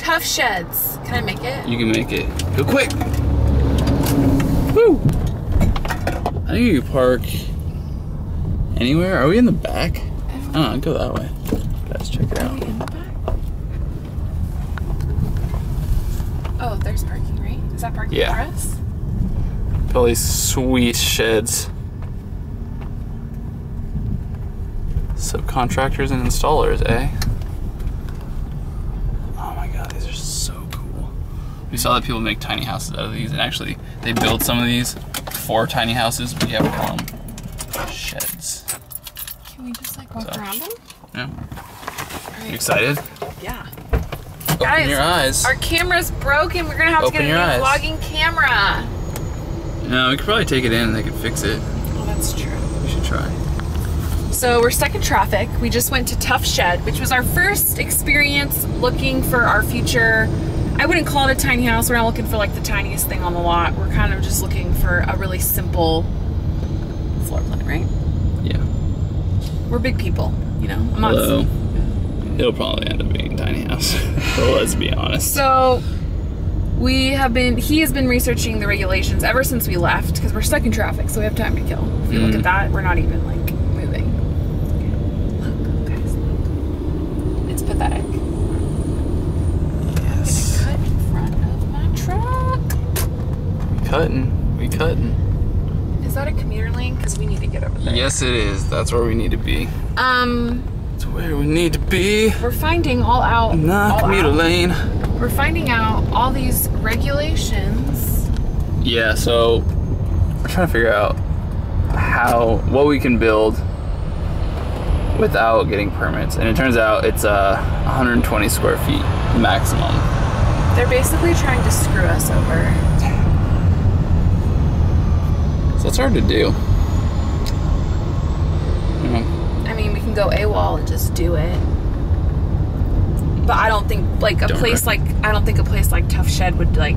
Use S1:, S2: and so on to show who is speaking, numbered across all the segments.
S1: Tuff sheds. Can I make it?
S2: You can make it. Go quick. Woo! I think you can park anywhere. Are we in the back? I don't know, go that way. Let's check it out.
S1: Are we in the back? Oh, there's parking, right? Is that parking for us?
S2: All these sweet sheds. Subcontractors and installers, eh? Oh my god, these are so cool. We saw that people make tiny houses out of these, and actually they build some of these for tiny houses, but you have to call them sheds.
S1: Can we just like walk around them?
S2: Yeah.
S1: Right.
S2: You excited?
S1: Yeah.
S2: Open
S1: Guys,
S2: your eyes.
S1: Our camera's broken. We're gonna have to get a new vlogging camera.
S2: No, we could probably take it in and they could fix it.
S1: Oh, that's true.
S2: We should try.
S1: So we're stuck in traffic. We just went to Tuff Shed, which was our first experience looking for our future. I wouldn't call it a tiny house. We're not looking for like the tiniest thing on the lot. We're kind of just looking for a really simple floor plan, right?
S2: Yeah.
S1: We're big people, you know.
S2: Although, it'll probably end up being a tiny house. Well, let's be honest.
S1: So he has been researching the regulations ever since we left because we're stuck in traffic, so we have time to kill. If you look at that, we're not even like moving. Look, guys, look. It's pathetic.
S2: Yes.
S1: I'm gonna cut in front of my truck.
S2: We cutting.
S1: Is that a commuter lane? Because we need to get over there.
S2: Yes, it is. That's where we need to be. That's where we need to be.
S1: We're finding
S2: Not commuter lane.
S1: We're finding out all these regulations.
S2: Yeah, so we're trying to figure out what we can build without getting permits. And it turns out it's 120 square feet maximum.
S1: They're basically trying to screw us over.
S2: So it's hard to do.
S1: I mean, we can go AWOL and just do it. But I don't think like a place like Tuff Shed would like.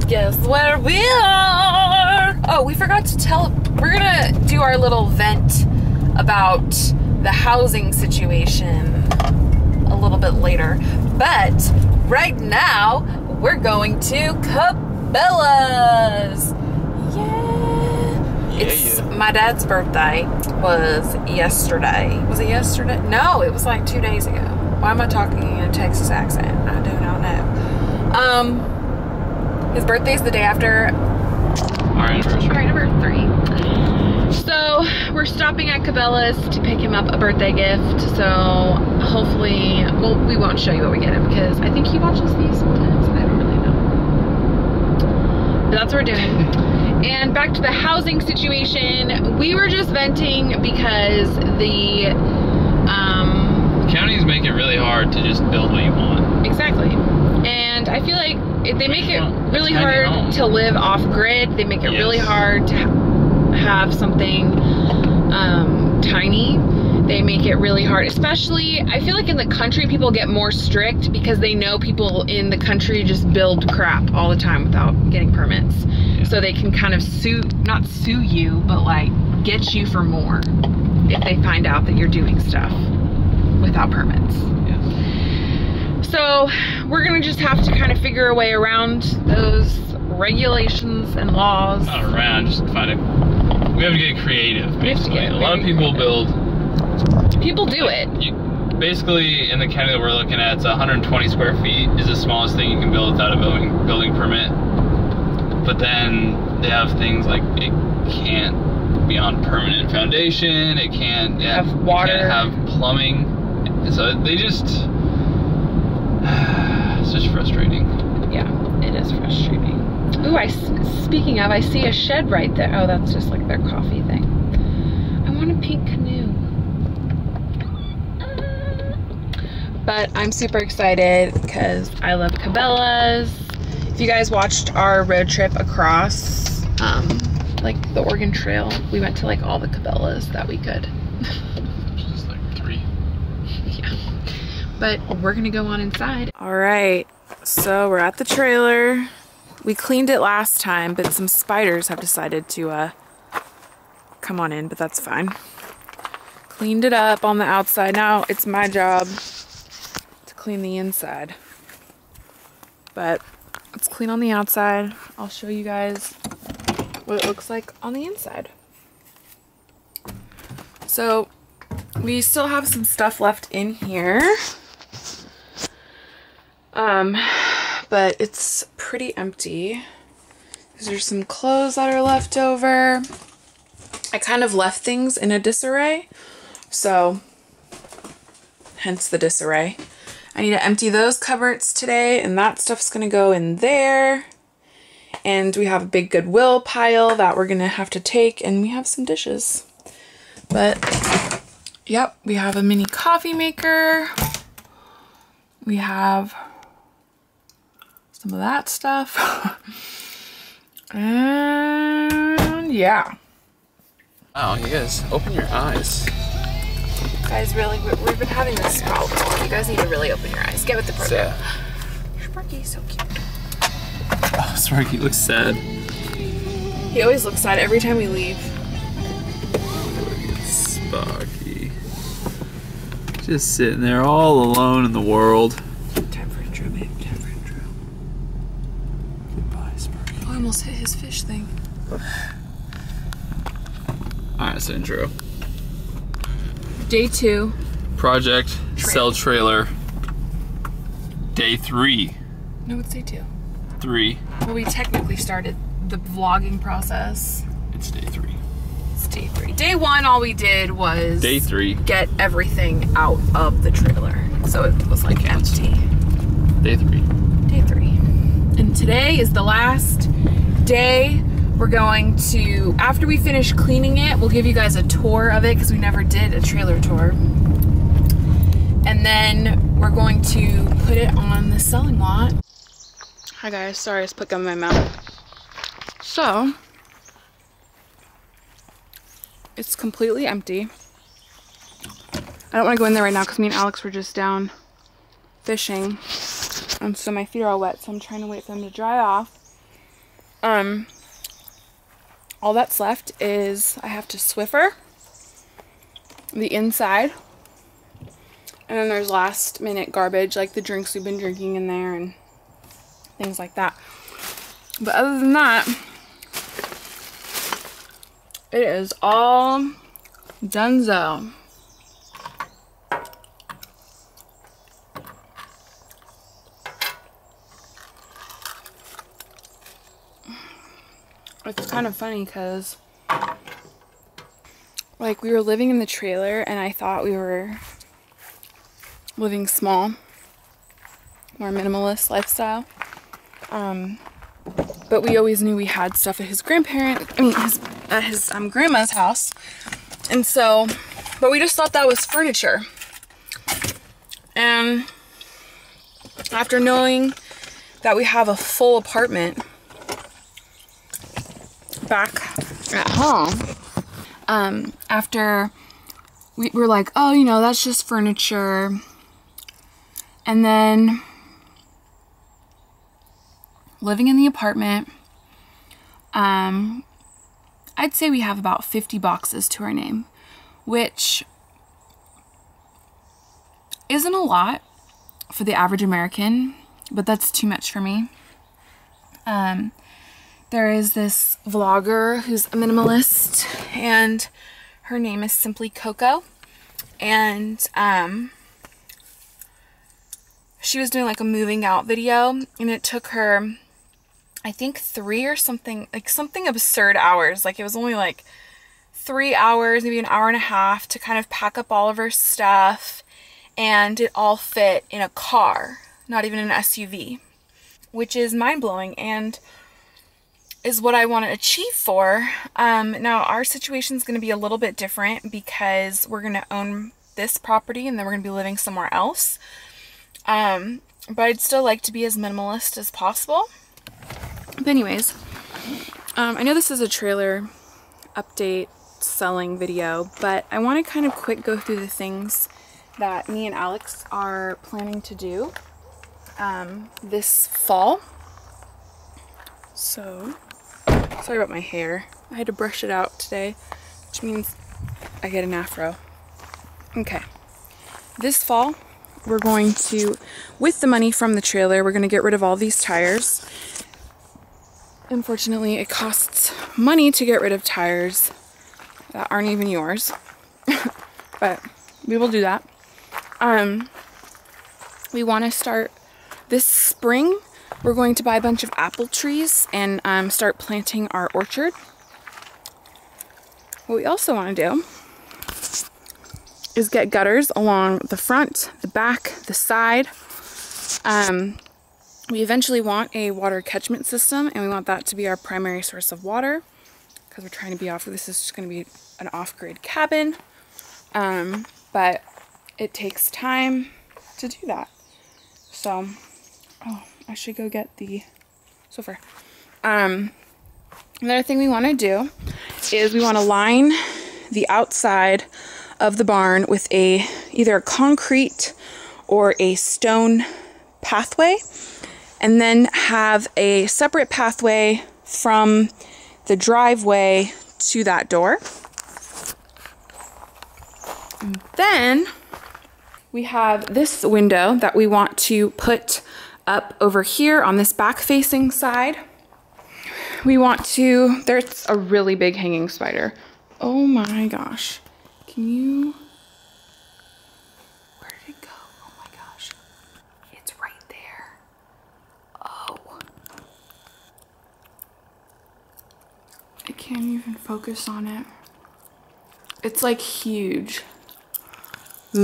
S1: Guess where we are? Oh, we forgot to tell. We're gonna do our little vent about the housing situation a little bit later. But right now we're going to Cabela's. Yeah. It's my dad's birthday was yesterday. Was it yesterday? No, it was like 2 days ago. Why am I talking in a Texas accent? I do not know. His birthday's the day after
S2: our anniversary.
S1: So we're stopping at Cabela's to pick him up a birthday gift. So hopefully, well, we won't show you what we get him because I think he watches these sometimes. I don't really know. But that's what we're doing. And back to the housing situation. We were just venting because the
S2: counties make it really hard to just build what you want.
S1: Exactly. And I feel like they make it really hard to live off grid. They make it really hard to have something tiny. They make it really hard, especially I feel like in the country people get more strict because they know people in the country just build crap all the time without getting permits. So they can kind of not sue you, but like get you for more if they find out that you're doing stuff without permits. So we're gonna just have to kind of figure a way around those regulations and laws.
S2: Not around, just find it. We have to get creative, basically. A lot of people build.
S1: People do it.
S2: Basically, in the county that we're looking at, it's 120 square feet is the smallest thing you can build without a building permit. But then they have things like it can't be on permanent foundation. It can't
S1: have water.
S2: It can't have plumbing. So they just. It's just frustrating.
S1: Yeah, it is frustrating. Ooh, speaking of, I see a shed right there. Oh, that's just like their coffee thing. I want a pink canoe. But I'm super excited because I love Cabela's. If you guys watched our road trip across, like the Oregon Trail, we went to like all the Cabela's that we could.
S2: Just like 3.
S1: Yeah. But we're gonna go on inside. All right, so we're at the trailer. We cleaned it last time, but some spiders have decided to come on in, but that's fine. Cleaned it up on the outside. Now it's my job to clean the inside. but it's clean on the outside. I'll show you guys what it looks like on the inside. So we still have some stuff left in here. But it's pretty empty. These are some clothes that are left over. I kind of left things in a disarray, so hence the disarray. I need to empty those cupboards today, and that stuff's gonna go in there. And we have a big Goodwill pile that we're gonna have to take, and we have some dishes. But yep, we have a mini coffee maker. We have some of that stuff. And yeah.
S2: Wow, you guys, open your eyes.
S1: Guys, really, we've been having this problem. You guys need to really open your eyes. Get with the program. Sparky's so cute.
S2: Oh, Sparky looks sad.
S1: He always looks sad every time we leave.
S2: Look at Sparky. Just sitting there all alone in the world.
S1: Time for intro, babe. Time for intro.
S2: Goodbye, Sparky.
S1: Oh, I almost hit his fish thing.
S2: Alright, so intro.
S1: Day 2.
S2: Project Cell Trailer. Day 3.
S1: No, it's day 2.
S2: 3.
S1: Well, we technically started the vlogging process.
S2: It's day 3.
S1: It's day 3. Day 1, all we did was
S2: Day 3.
S1: get everything out of the trailer. So it was like empty.
S2: Day 3.
S1: Day 3. And today is the last day. We're going to, after we finish cleaning it, we'll give you guys a tour of it because we never did a trailer tour. And then we're going to put it on the selling lot. Hi guys, sorry I just put gum in my mouth. So, it's completely empty. I don't want to go in there right now because me and Alex were just down fishing. So my feet are all wet, so I'm trying to wait for them to dry off. All that's left is I have to Swiffer the inside, and then there's last minute garbage like the drinks we've been drinking in there and things like that. But other than that, it is all donezo. It's kind of funny because, like, we were living in the trailer and I thought we were living small, more minimalist lifestyle. But we always knew we had stuff at his grandma's house. And so, but we just thought that was furniture. And after knowing that we have a full apartment back at home, after we were like, oh, you know, that's just furniture. And then living in the apartment, I'd say we have about 50 boxes to our name, which isn't a lot for the average American, but that's too much for me. There is this vlogger who's a minimalist, and her name is Simply Coco, and she was doing like a moving out video, and it took her, I think 3 or something, like something absurd hours. Like it was only like 3 hours, maybe an hour and a half to kind of pack up all of her stuff, and it all fit in a car, not even an SUV, which is mind-blowing and is what I want to achieve for. Now our situation is going to be a little bit different because we're going to own this property and then we're going to be living somewhere else. But I'd still like to be as minimalist as possible. But anyways, I know this is a trailer update selling video, but I want to kind of quick go through the things that me and Alex are planning to do this fall. So, sorry about my hair. I had to brush it out today, which means I get an afro. Okay. This fall, we're going to, with the money from the trailer, we're going to get rid of all these tires. Unfortunately, it costs money to get rid of tires that aren't even yours, but we will do that. We want to start this spring. We're going to buy a bunch of apple trees and start planting our orchard. What we also want to do is get gutters along the front, the back, the side. We eventually want a water catchment system, and we want that to be our primary source of water because we're trying to be off. This is just going to be an off-grid cabin, but it takes time to do that. So, oh, I should go get the sofa. Another thing we want to do is we want to line the outside of the barn with either a concrete or a stone pathway, and then have a separate pathway from the driveway to that door. And then we have this window that we want to put up over here on this back facing side. We want to, there's a really big hanging spider. Oh my gosh. Can you, where did it go? Oh my gosh. It's right there. Oh. I can't even focus on it. It's like huge. We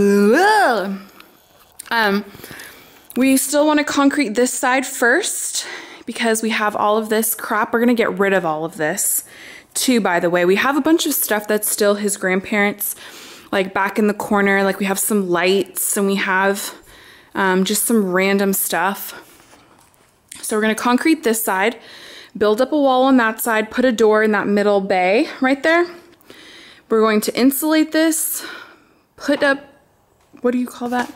S1: still want to concrete this side first because we have all of this crap. We're going to get rid of all of this too, by the way. We have a bunch of stuff that's still his grandparents', like back in the corner. Like we have some lights and we have just some random stuff. So we're going to concrete this side, build up a wall on that side, put a door in that middle bay right there. We're going to insulate this, put up, what do you call that?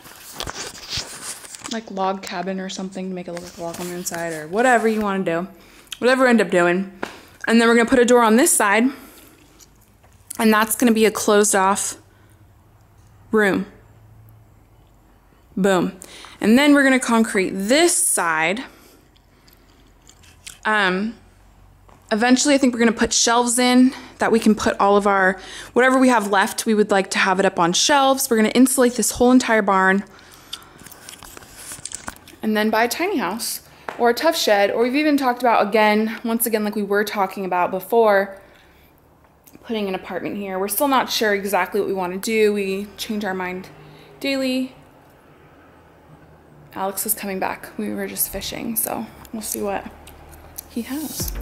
S1: Like log cabin or something to make it look like a log on the inside, or whatever you want to do. Whatever we end up doing. And then we're going to put a door on this side, and that's going to be a closed off room. Boom. And then we're going to concrete this side. Eventually I think we're going to put shelves in that we can put all of our, whatever we have left, we would like to have it up on shelves. We're going to insulate this whole entire barn and then buy a tiny house or a Tuff shed, or we've even talked about, once again, like we were talking about before, putting an apartment here. We're still not sure exactly what we want to do. We change our mind daily. Alex is coming back. We were just fishing, so we'll see what he has.